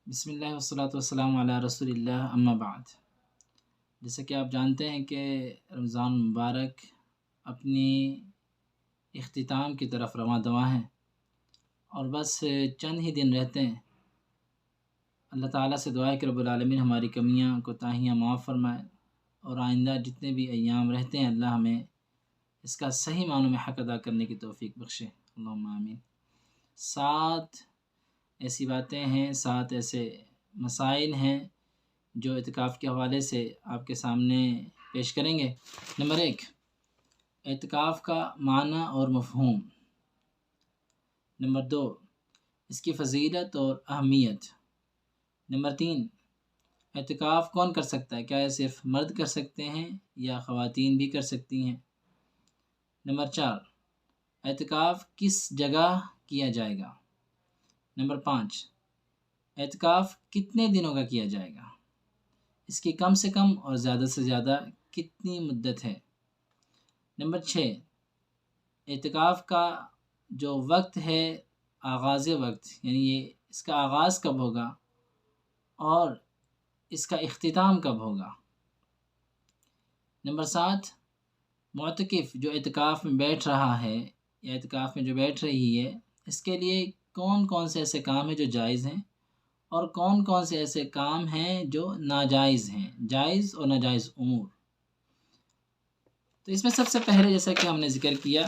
بسم اللہ والصلاۃ والسلام علی رسول اللہ اما بعد۔ جیسا کہ آپ جانتے ہیں کہ رمضان مبارک اپنی اختتام کی طرف رواں دواں ہیں اور بس چند ہی دن رہتے ہیں۔ اللہ تعالیٰ سے دعا ہے کہ رب العالمین ہماری کمیاں کوتاہیاں معاف فرمائے اور آئندہ جتنے بھی ایام رہتے ہیں اللہ ہمیں اس کا صحیح معنوں میں حق ادا کرنے کی توفیق بخشے، اللہم آمین۔ 7 ایسی باتیں ہیں، 7 ایسے مسائل ہیں جو اعتکاف کے حوالے سے آپ کے سامنے پیش کریں گے۔ نمبر 1، اعتکاف کا معنی اور مفہوم۔ نمبر 2، اس کی فضیلت اور اہمیت۔ نمبر 3، اعتکاف کون کر سکتا ہے؟ کیا یہ صرف مرد کر سکتے ہیں یا خواتین بھی کر سکتی ہیں؟ نمبر 4، اعتکاف کس جگہ کیا جائے گا؟ نمبر 5، اعتکاف کتنے دنوں کا کیا جائے گا؟ اس کی کم سے کم اور زیادہ سے زیادہ کتنی مدت ہے؟ نمبر 6، اعتکاف کا جو وقت ہے، آغاز وقت، یعنی یہ اس کا آغاز کب ہوگا اور اس کا اختتام کب ہوگا؟ نمبر 7، معتکف جو اعتکاف میں بیٹھ رہا ہے یا اعتکاف میں جو بیٹھ رہی ہے، اس کے لیے کون کون سے ایسے کام ہیں جو جائز ہیں اور کون کون سے ایسے کام ہیں جو ناجائز ہیں، جائز اور ناجائز امور۔ تو اس میں سب سے پہلے جیسا کہ ہم نے ذکر کیا،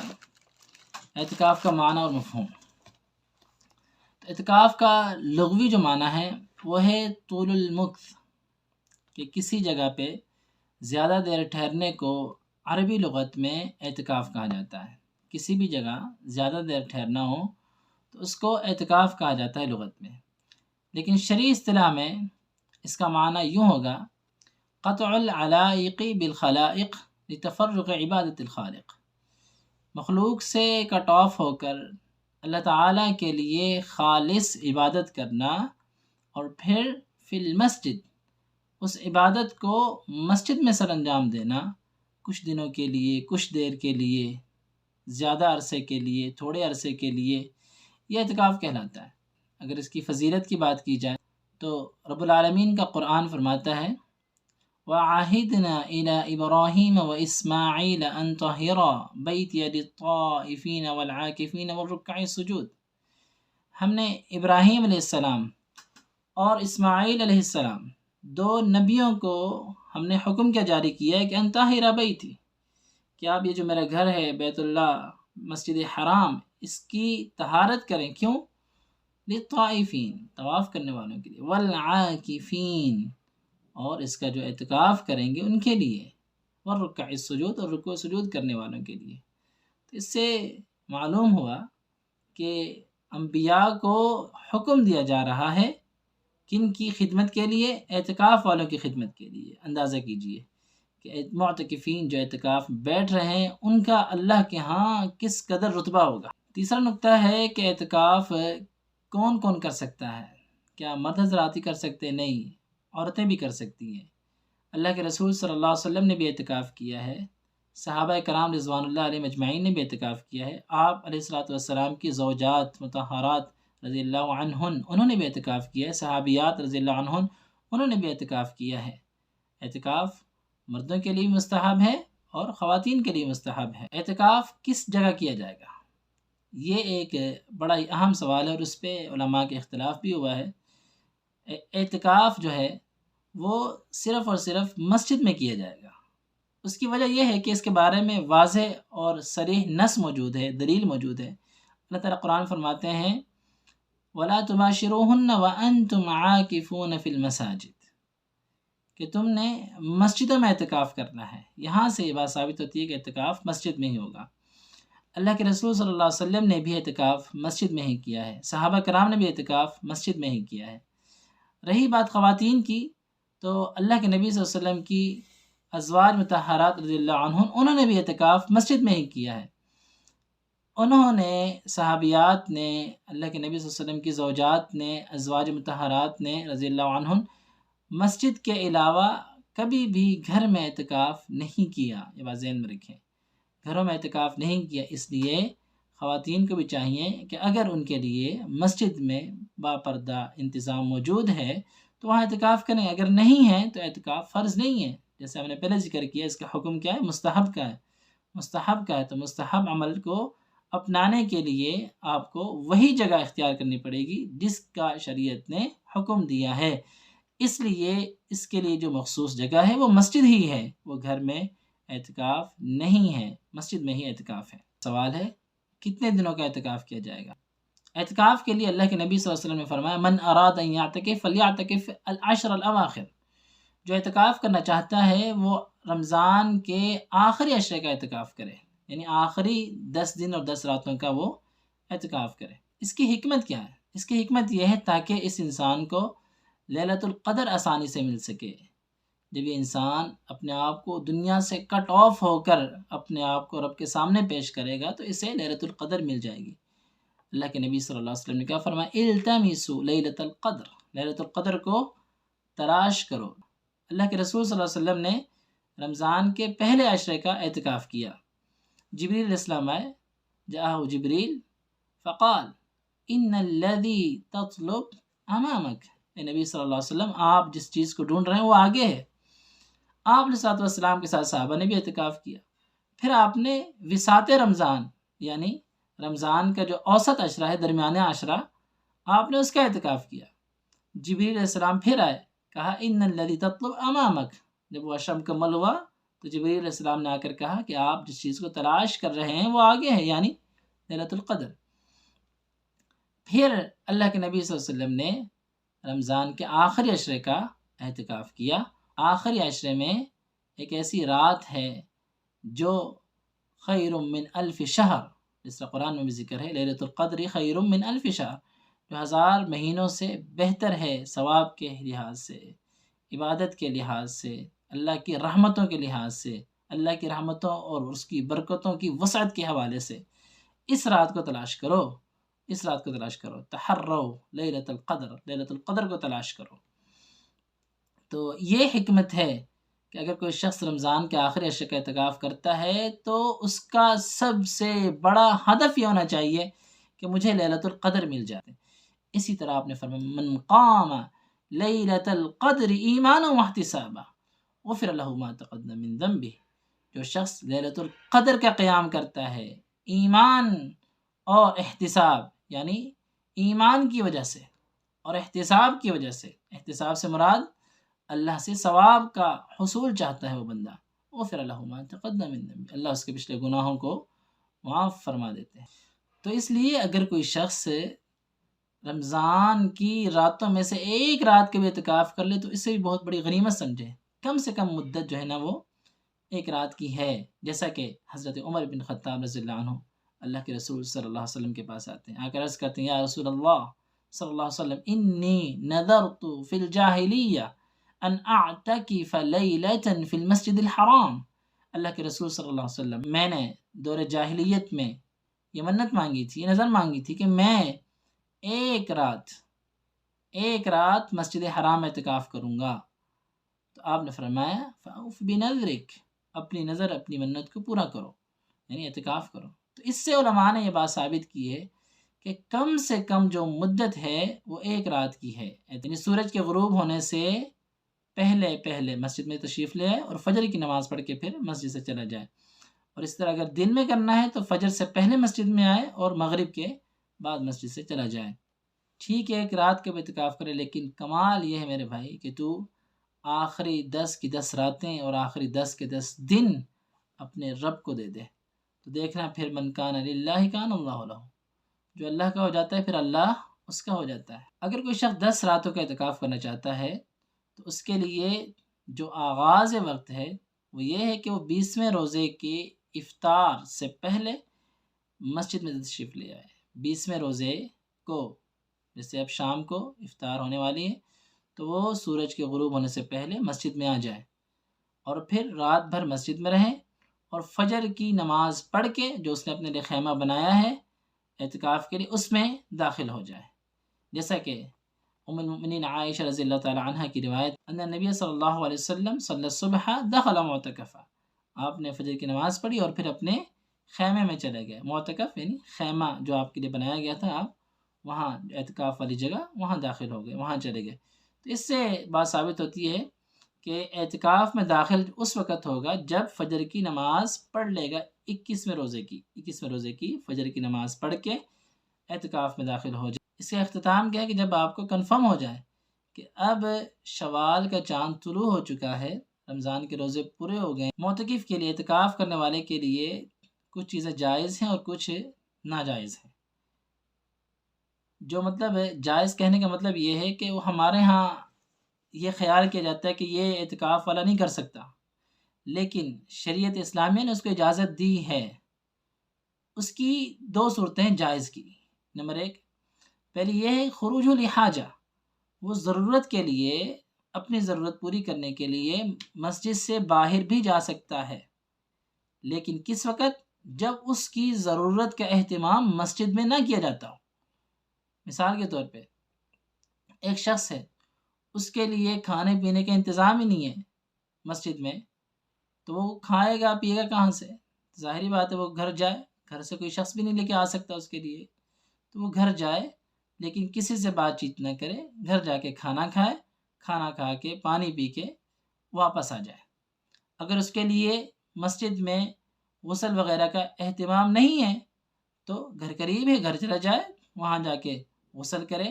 اعتکاف کا معنی اور مفہوم۔ تو اعتکاف کا لغوی جو معنی ہے وہ ہے طول المکث، کہ کسی جگہ پہ زیادہ دیر ٹھہرنے کو عربی لغت میں اعتکاف کہا جاتا ہے۔ کسی بھی جگہ زیادہ دیر ٹھہرنا ہو تو اس کو اعتکاف کہا جاتا ہے لغت میں، لیکن شرعی اصطلاح میں اس کا معنی یوں ہوگا: قطع العلائق بالخلائق لتفرغ عبادت الخالق، مخلوق سے کٹ آف ہو کر اللہ تعالیٰ کے لیے خالص عبادت کرنا، اور پھر فی المسجد اس عبادت کو مسجد میں سر انجام دینا، کچھ دنوں کے لیے، کچھ دیر کے لیے، زیادہ عرصے کے لیے، تھوڑے عرصے کے لیے، یہ اعتکاف کہلاتا ہے۔ اگر اس کی فضیلت کی بات کی جائے تو رب العالمین کا قرآن فرماتا ہے: وَعَهِدْنَا إِلَىٰ إِبْرَاهِيمَ وَإِسْمَاعِيلَ أَن طَهِّرَا بَيْتِيَ لِلطَّائِفِينَ وَالْعَاكِفِينَ وَالرُّكَّعِ السُّجُودِ، ہم نے ابراہیم علیہ السلام اور اسماعیل علیہ السلام 2 نبیوں کو ہم نے حکم کیا جاری کیا ہے کہ ان طاہرا بیتی، کہ آپ یہ جو میرا گھر ہے بیت اللہ مسجد حرام، اس کی طہارت کریں۔ کیوں؟ للطائفین، طواف کرنے والوں کے لیے، والعاکفین، اور اس کا جو اعتکاف کریں گے ان کے لیے، والرکع السجود، اور رکوع سجود کرنے والوں کے لیے۔ تو اس سے معلوم ہوا کہ انبیاء کو حکم دیا جا رہا ہے کن کی خدمت کے لیے؟ اعتکاف والوں کی خدمت کے لیے۔ اندازہ کیجئے کہ معتکفین جو اعتکاف بیٹھ رہے ہیں ان کا اللہ کے ہاں کس قدر رتبہ ہوگا۔ تیسرا نقطہ ہے کہ اعتکاف کون کون کر سکتا ہے؟ کیا مرد حضرات ہی کر سکتے ہیں؟ نہیں، عورتیں بھی کر سکتی ہیں۔ اللہ کے رسول صلی اللہ علیہ وسلم نے بھی اعتکاف کیا ہے، صحابہ کرام رضوان اللہ علیہم اجمعین نے بھی اعتکاف کیا ہے، آپ علیہ الصلوۃ والسلام کی زوجات مطہرات رضی اللہ عنہن انہوں نے بھی اعتکاف کیا ہے، صحابیات رضی اللہ عنہن انہوں نے بھی اعتکاف کیا ہے۔ اعتکاف مردوں کے لیے مستحب ہے اور خواتین کے لیے مستحب ہے۔ اعتکاف کس جگہ کیا جائے گا؟ یہ ایک بڑا ہی اہم سوال ہے اور اس پہ علماء کے اختلاف بھی ہوا ہے۔ اعتکاف جو ہے وہ صرف اور صرف مسجد میں کیا جائے گا۔ اس کی وجہ یہ ہے کہ اس کے بارے میں واضح اور صریح نص موجود ہے، دلیل موجود ہے۔ اللہ تعالیٰ قرآن فرماتے ہیں: وَلَا تُبَاشِرُوهُنَّ وَأَنْتُمْ عَاكِفُونَ فِي الْمَسَاجِدِ، کہ تم نے مسجدوں میں اعتکاف کرنا ہے۔ یہاں سے یہ بات ثابت ہوتی ہے کہ اعتکاف مسجد میں ہی ہوگا۔ اللہ کے رسول صلی اللہ علیہ وسلم نے بھی اعتکاف مسجد میں ہی کیا ہے، صحابہ کرام نے بھی اعتکاف مسجد میں ہی کیا ہے۔ رہی بات خواتین کی، تو اللہ کے نبی صلی اللہ علیہ وسلم کی ازواج مطہرات رضی اللہ عنہن انہوں نے بھی اعتکاف مسجد میں ہی کیا ہے۔ انہوں نے، صحابیات نے، اللہ کے نبی صلی اللہ علیہ وسلم کی زوجات نے، ازواج مطہرات نے رضی اللہ عنہن مسجد کے علاوہ کبھی بھی گھر میں اعتکاف نہیں کیا۔ یہ بات ذہن میں رکھیں، گھروں میں اعتکاف نہیں کیا۔ اس لیے خواتین کو بھی چاہیے کہ اگر ان کے لیے مسجد میں باپردہ انتظام موجود ہے تو وہاں اعتکاف کریں، اگر نہیں ہے تو اعتکاف فرض نہیں ہے۔ جیسے ہم نے پہلے ذکر کیا، اس کا حکم کیا ہے؟ مستحب کا ہے، مستحب کا ہے، تو مستحب عمل کو اپنانے کے لیے آپ کو وہی جگہ اختیار کرنی پڑے گی جس کا شریعت نے حکم دیا ہے۔ اس لیے اس کے لیے جو مخصوص جگہ ہے وہ مسجد ہی ہے، وہ گھر میں اعتکاف نہیں ہے، مسجد میں ہی اعتکاف ہے۔ سوال ہے کتنے دنوں کا اعتکاف کیا جائے گا؟ اعتکاف کے لیے اللہ کے نبی صلی اللہ علیہ وسلم نے فرمایا من اراد ان یعتکف فلیعتکف العشر الاواخر، جو اعتکاف کرنا چاہتا ہے وہ رمضان کے آخری عشرے کا اعتکاف کرے، یعنی آخری 10 دن اور 10 راتوں کا وہ اعتکاف کرے۔ اس کی حکمت کیا ہے؟ اس کی حکمت یہ ہے تاکہ اس انسان کو لیلۃ القدر آسانی سے مل سکے۔ جب یہ انسان اپنے آپ کو دنیا سے کٹ آف ہو کر اپنے آپ کو رب کے سامنے پیش کرے گا تو اسے لیلۃ القدر مل جائے گی۔ اللہ کے نبی صلی اللہ علیہ وسلم نے کیا فرمایا؟ التمسوا لیلۃ القدر، لیلۃ القدر کو تلاش کرو۔ اللہ کے رسول صلی اللہ علیہ وسلم نے رمضان کے پہلے عشرے کا اعتکاف کیا۔ جبریل علیہ السلام آئے، جاءہ جبریل فقال ان الذی تطلب امامک، اے نبی صلی اللہ علیہ وسلم آپ جس چیز کو ڈھونڈ رہے ہیں وہ آگے ہے۔ آپ علیہ الصلوۃ والسلام کے ساتھ صحابہ نے بھی اعتکاف کیا۔ پھر آپ نے وساط رمضان، یعنی رمضان کا جو اوسط عشرہ ہے، درمیانہ عشرہ، آپ نے اس کا اعتکاف کیا۔ جبریل علیہ السلام پھر آئے، کہا ان الذی تطلب امامک، جب وہ عشرہ مکمل ہوا تو جبریل علیہ السلام نے آ کر کہا کہ آپ جس چیز کو تلاش کر رہے ہیں وہ آگے ہے، یعنی لیلۃ القدر۔ پھر اللہ کے نبی صلی اللہ علیہ وسلم نے رمضان کے آخری عشرے کا اعتکاف کیا۔ آخری عشرے میں ایک ایسی رات ہے جو خیر من الف شہر، جس طرح قرآن میں بھی ذکر ہے لیلۃ القدر خیر من الف شہر، جو 1000 مہینوں سے بہتر ہے ثواب کے لحاظ سے، عبادت کے لحاظ سے، اللہ کی رحمتوں کے لحاظ سے، اللہ کی رحمتوں اور اس کی برکتوں کی وسعت کے حوالے سے۔ اس رات کو تلاش کرو، اس رات کو تلاش کرو، تحروا لیلۃ القدر، لیلۃ القدر کو تلاش کرو۔ تو یہ حکمت ہے کہ اگر کوئی شخص رمضان کے آخری عشرے کا اعتکاف کرتا ہے تو اس کا سب سے بڑا ہدف یہ ہونا چاہیے کہ مجھے لیلۃ القدر مل جائے۔ اسی طرح آپ نے فرمایا من قام لیلۃ القدر ایمانا واحتسابا غفر له ما تقدم من ذنبه، جو شخص لیلۃ القدر کا قیام کرتا ہے ایمان اور احتساب، یعنی ایمان کی وجہ سے اور احتساب کی وجہ سے، احتساب سے مراد اللہ سے ثواب کا حصول چاہتا ہے وہ بندہ، غفر له ما تقدم من ذنبه، اللہ اس کے پچھلے گناہوں کو معاف فرما دیتے ہیں۔ تو اس لیے اگر کوئی شخص رمضان کی راتوں میں سے ایک رات کے بھی اعتکاف کر لے تو اسے بھی بہت بڑی غنیمت سمجھے۔ کم سے کم مدت جو ہے نا وہ ایک رات کی ہے، جیسا کہ حضرت عمر بن خطاب رضی اللہ عنہ اللہ کے رسول صلی اللہ علیہ وسلم کے پاس آتے ہیں، آ کر عرض کرتے ہیں یا رسول اللہ صلی اللہ علیہ وسلم انی نذرت فی الجاہلیہ ان اعتکف لیلۃ فی المسجد الحرام، اللہ کے رسول صلی اللہ علیہ وسلم میں نے دور جاہلیت میں یہ منت مانگی تھی، یہ نظر مانگی تھی کہ میں ایک رات مسجد حرام اعتکاف کروں گا۔ تو آپ نے فرمایا فاوف بنذرک، اپنی نظر اپنی منت کو پورا کرو، یعنی اعتکاف کرو۔ تو اس سے علماء نے یہ بات ثابت کی ہے کہ کم سے کم جو مدت ہے وہ ایک رات کی ہے، یعنی سورج کے غروب ہونے سے پہلے مسجد میں تشریف لے آئے اور فجر کی نماز پڑھ کے پھر مسجد سے چلا جائے، اور اس طرح اگر دن میں کرنا ہے تو فجر سے پہلے مسجد میں آئے اور مغرب کے بعد مسجد سے چلا جائے۔ ٹھیک ہے ایک رات کا بھی اعتکاف کرے، لیکن کمال یہ ہے میرے بھائی کہ تو آخری 10 کی 10 راتیں اور آخری 10 کے 10 دن اپنے رب کو دے دے، تو دیکھنا پھر من کان للہ کان اللہ لہ، جو اللہ کا ہو جاتا ہے پھر اللہ اس کا ہو جاتا ہے۔ اگر کوئی شخص 10 راتوں کا اعتکاف کرنا چاہتا ہے تو اس کے لیے جو آغاز وقت ہے وہ یہ ہے کہ وہ 20ویں روزے کے افطار سے پہلے مسجد میں تشریف لے آئے۔ 20ویں روزے کو، جیسے اب شام کو افطار ہونے والی ہے تو وہ سورج کے غروب ہونے سے پہلے مسجد میں آ جائے اور پھر رات بھر مسجد میں رہیں اور فجر کی نماز پڑھ کے جو اس نے اپنے لیے خیمہ بنایا ہے اعتکاف کے لیے اس میں داخل ہو جائے۔ جیسا کہ ام المؤمنین عائشہ رضی اللہ تعالی عنہ کی روایت ان نبی صلی اللہ علیہ وسلم صلی الصبح دخل معتکفا، آپ نے فجر کی نماز پڑھی اور پھر اپنے خیمے میں چلے گئے۔ معتکف یعنی خیمہ جو آپ کے لیے بنایا گیا تھا، آپ وہاں اعتکاف والی جگہ وہاں داخل ہو گئے، وہاں چلے گئے۔ تو اس سے بات ثابت ہوتی ہے کہ اعتکاف میں داخل اس وقت ہوگا جب فجر کی نماز پڑھ لے گا، 21ویں روزے کی فجر کی نماز پڑھ کے اعتکاف میں داخل ہو جائے۔ اس کا اختتام کیا ہے کہ جب آپ کو کنفرم ہو جائے کہ اب شوال کا چاند طلوع ہو چکا ہے، رمضان کے روزے پورے ہو گئے، معتکف کے لیے، اعتکاف کرنے والے کے لیے کچھ چیزیں جائز ہیں اور کچھ ناجائز ہیں۔ جو مطلب ہے جائز کہنے کا مطلب یہ ہے کہ وہ ہمارے ہاں یہ خیال کیا جاتا ہے کہ یہ اعتکاف والا نہیں کر سکتا، لیکن شریعت اسلامیہ نے اس کو اجازت دی ہے۔ اس کی دو صورتیں ہیں جائز کی۔ نمبر ایک، پہلی یہ ہے خروج الحاجہ، وہ ضرورت کے لیے، اپنی ضرورت پوری کرنے کے لیے مسجد سے باہر بھی جا سکتا ہے، لیکن کس وقت؟ جب اس کی ضرورت کا اہتمام مسجد میں نہ کیا جاتا ہو۔ مثال کے طور پہ ایک شخص ہے، اس کے لیے کھانے پینے کا انتظام ہی نہیں ہے مسجد میں، تو وہ کھائے گا پیے گا کہاں سے؟ ظاہری بات ہے وہ گھر جائے، گھر سے کوئی شخص بھی نہیں لے کے آ سکتا اس کے لیے، تو وہ گھر جائے لیکن کسی سے بات چیت نہ کرے، گھر جا کے کھانا کھائے، کھانا کھا کے پانی پی کے واپس آ جائے۔ اگر اس کے لیے مسجد میں غسل وغیرہ کا اہتمام نہیں ہے تو گھر قریب ہے، گھر چلا جائے، وہاں جا کے غسل کرے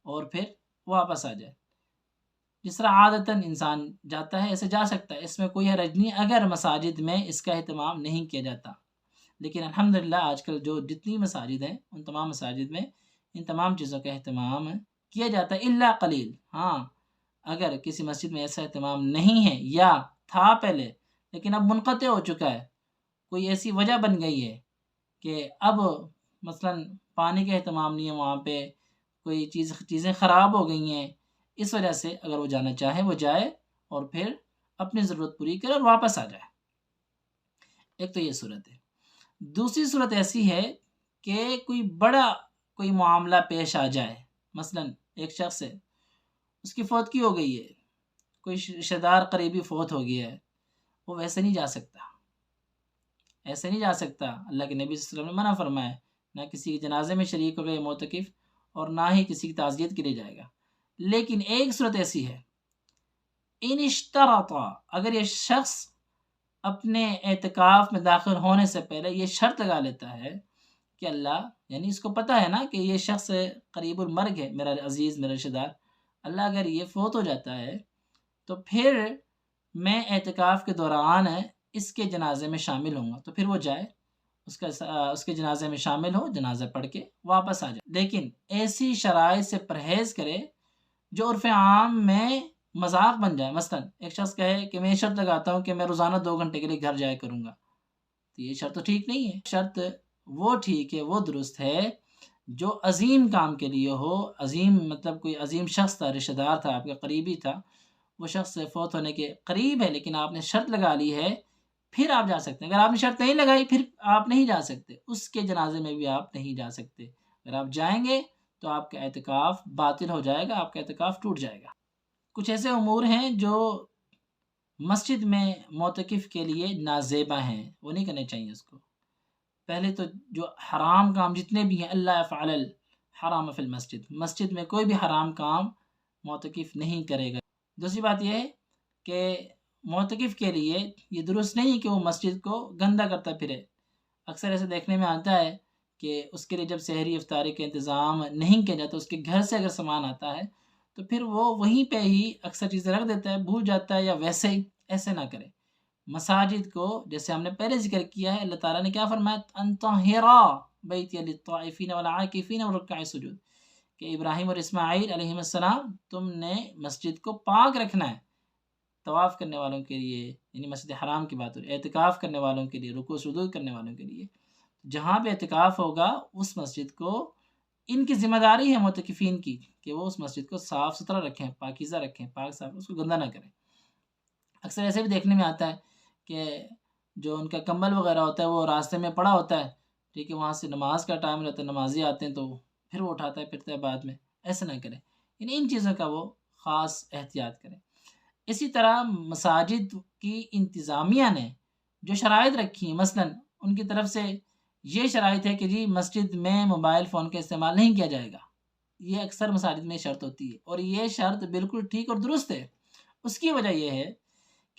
اور پھر واپس آ جائے۔ جس طرح عادتاً انسان جاتا ہے ایسے جا سکتا ہے، اس میں کوئی حرج نہیں اگر مساجد میں اس کا اہتمام نہیں کیا جاتا۔ لیکن الحمدللہ آج کل جو جتنی مساجد ہیں ان تمام مساجد میں ان تمام چیزوں کا اہتمام کیا جاتا ہے، الا قلیل۔ ہاں، اگر کسی مسجد میں ایسا اہتمام نہیں ہے یا تھا پہلے لیکن اب منقطع ہو چکا ہے، کوئی ایسی وجہ بن گئی ہے کہ اب مثلا پانی کا اہتمام نہیں ہے، وہاں پہ کوئی چیزیں خراب ہو گئی ہیں، اس وجہ سے اگر وہ جانا چاہے وہ جائے اور پھر اپنی ضرورت پوری کرے اور واپس آ جائے۔ ایک تو یہ صورت ہے۔ دوسری صورت ایسی ہے کہ کوئی معاملہ پیش آ جائے، مثلا ایک شخص ہے، اس کی فوتگی ہو گئی ہے، کوئی رشتہ دار قریبی فوت ہو گیا ہے، وہ ویسے نہیں جا سکتا، ایسے نہیں جا سکتا۔ اللہ کے نبی صلی اللہ علیہ وسلم نے منع فرمایا، نہ کسی کے جنازے میں شریک ہوگا معتکف اور نہ ہی کسی کی تعزیت کے لیے جائے گا۔ لیکن ایک صورت ایسی ہے، ان اشترط، اگر یہ شخص اپنے اعتکاف میں داخل ہونے سے پہلے یہ شرط لگا لیتا ہے کہ اللہ، یعنی اس کو پتہ ہے نا کہ یہ شخص قریب المرگ ہے، میرا عزیز، میرا رشتہ دار، اللہ اگر یہ فوت ہو جاتا ہے تو پھر میں اعتکاف کے دوران اس کے جنازے میں شامل ہوں گا، تو پھر وہ جائے، اس کے جنازے میں شامل ہو، جنازہ پڑھ کے واپس آ جائے۔ لیکن ایسی شرائط سے پرہیز کرے جو عرف عام میں مذاق بن جائے۔ مثلا ایک شخص کہے کہ میں یہ شرط لگاتا ہوں کہ میں روزانہ 2 گھنٹے کے لیے گھر جایا کروں گا، تو یہ شرط تو ٹھیک نہیں ہے۔ شرط وہ ٹھیک ہے، وہ درست ہے جو عظیم کام کے لیے ہو، عظیم مطلب کوئی عظیم شخص تھا، رشتہ دار تھا، آپ کا قریبی تھا، وہ شخص فوت ہونے کے قریب ہے لیکن آپ نے شرط لگا لی ہے، پھر آپ جا سکتے ہیں۔ اگر آپ نے شرط نہیں لگائی پھر آپ نہیں جا سکتے، اس کے جنازے میں بھی آپ نہیں جا سکتے۔ اگر آپ جائیں گے تو آپ کا اعتکاف باطل ہو جائے گا، آپ کا اعتکاف ٹوٹ جائے گا۔ کچھ ایسے امور ہیں جو مسجد میں معتکف کے لیے نازیبا ہیں، وہ نہیں کرنے چاہیے اس کو۔ پہلے تو جو حرام کام جتنے بھی ہیں، اللہ یفعل الحرام فی المسجد، مسجد میں کوئی بھی حرام کام معتکف نہیں کرے گا۔ دوسری بات یہ ہے کہ معتکف کے لیے یہ درست نہیں کہ وہ مسجد کو گندہ کرتا پھرے۔ اکثر ایسے دیکھنے میں آتا ہے کہ اس کے لیے جب سحری افطاری کا انتظام نہیں کیا جاتا، اس کے گھر سے اگر سامان آتا ہے تو پھر وہ وہیں پہ ہی اکثر چیزیں رکھ دیتا ہے، بھول جاتا ہے یا ویسے ہی۔ ایسے نہ کرے۔ مساجد کو جیسے ہم نے پہلے ذکر کیا ہے، اللہ تعالیٰ نے کیا فرمایا؟ ان طہرا بیتی للطائفین والعاکفین والرکع السجود، کہ ابراہیم اور اسماعیل علیہ السلام تم نے مسجد کو پاک رکھنا ہے، طواف کرنے والوں کے لیے، یعنی مسجد حرام کی بات ہو رہی ہے، اعتکاف کرنے والوں کے لیے، رکوع سجود کرنے والوں کے لیے۔ جہاں پہ اعتکاف ہوگا اس مسجد کو، ان کی ذمہ داری ہے معتکفین کی کہ وہ اس مسجد کو صاف ستھرا رکھیں، پاکیزہ رکھیں، پاک صاف، اس کو گندہ نہ کریں۔ اکثر ایسے بھی دیکھنے میں آتا ہے کہ جو ان کا کمبل وغیرہ ہوتا ہے وہ راستے میں پڑا ہوتا ہے، ٹھیک ہے، وہاں سے نماز کا ٹائم رہتا ہے، نمازی آتے ہیں تو پھر وہ اٹھاتا ہے پھرتا ہے بعد میں۔ ایسا نہ کریں، یعنی ان چیزوں کا وہ خاص احتیاط کریں۔ اسی طرح مساجد کی انتظامیہ نے جو شرائط رکھی ہیں، مثلا ان کی طرف سے یہ شرائط ہے کہ جی مسجد میں موبائل فون کا استعمال نہیں کیا جائے گا، یہ اکثر مساجد میں شرط ہوتی ہے، اور یہ شرط بالکل ٹھیک اور درست ہے۔ اس کی وجہ یہ ہے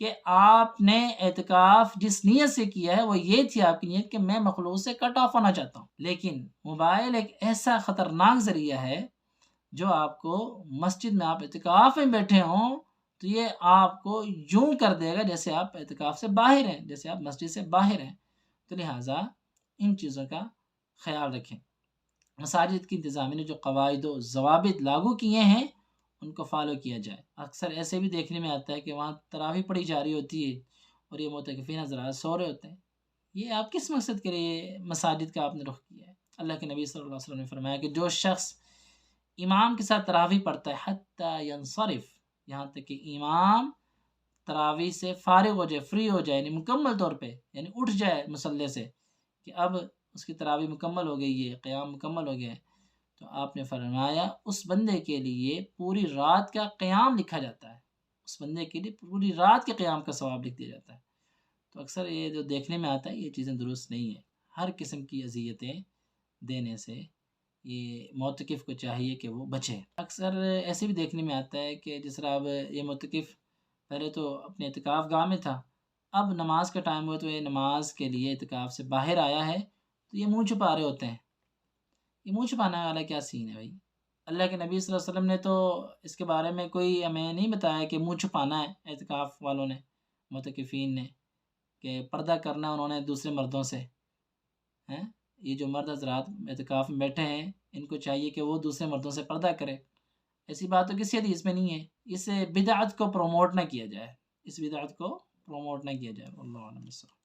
کہ آپ نے اعتکاف جس نیت سے کیا ہے وہ یہ تھی آپ کی نیت کہ میں مخلوق سے کٹ آف ہونا چاہتا ہوں، لیکن موبائل ایک ایسا خطرناک ذریعہ ہے جو آپ کو مسجد میں آپ اعتکاف میں بیٹھے ہوں تو یہ آپ کو یوں کر دے گا جیسے آپ اعتکاف سے باہر ہیں، جیسے آپ مسجد سے باہر ہیں۔ تو لہٰذا ان چیزوں کا خیال رکھیں۔ مساجد کی انتظامیہ نے جو قواعد و ضوابط لاگو کیے ہیں ان کو فالو کیا جائے۔ اکثر ایسے بھی دیکھنے میں آتا ہے کہ وہاں تراویح پڑھی جا رہی ہوتی ہے اور یہ معتکفین حضرات سو رہے ہوتے ہیں۔ یہ آپ کس مقصد کے لیے مساجد کا آپ نے رخ کیا ہے؟ اللہ کے نبی صلی اللہ علیہ وسلم نے فرمایا کہ جو شخص امام کے ساتھ تراویح پڑھتا ہے حتی ینصرف، یہاں تک کہ امام تراویح سے فارغ ہو جائے، فری ہو جائے، یعنی مکمل طور پہ، یعنی اٹھ جائے مصلی سے کہ اب اس کی تراویح مکمل ہو گئی ہے، قیام مکمل ہو گیا ہے، تو آپ نے فرمایا اس بندے کے لیے پوری رات کا قیام لکھا جاتا ہے، اس بندے کے لیے پوری رات کے قیام کا ثواب لکھ دیا جاتا ہے۔ تو اکثر یہ جو دیکھنے میں آتا ہے یہ چیزیں درست نہیں ہیں۔ ہر قسم کی اذیتیں دینے سے یہ معتکف کو چاہیے کہ وہ بچے۔ اکثر ایسے بھی دیکھنے میں آتا ہے کہ جس طرح اب یہ معتکف پہلے تو اپنے اعتکاف گاہ میں تھا، اب نماز کا ٹائم ہوا تو یہ نماز کے لیے اعتکاف سے باہر آیا ہے تو یہ منہ چھپا رہے ہوتے ہیں۔ یہ منہ چھپانے والا کیا سین ہے بھائی؟ اللہ کے نبی صلی اللہ علیہ وسلم نے تو اس کے بارے میں کوئی ہمیں نہیں بتایا کہ منہ چھپانا ہے اعتکاف والوں نے، معتکفین نے، کہ پردہ کرنا انہوں نے دوسرے مردوں سے ہیں۔ یہ جو مرد حضرات اعتکاف میں بیٹھے ہیں ان کو چاہیے کہ وہ دوسرے مردوں سے پردہ کرے، ایسی بات تو کسی حدیث میں نہیں ہے۔ اس بدعت کو پروموٹ نہ کیا جائے، اس بدعت کو پروموٹ نہ کیا جائے۔ اللہ علیہ وسلم۔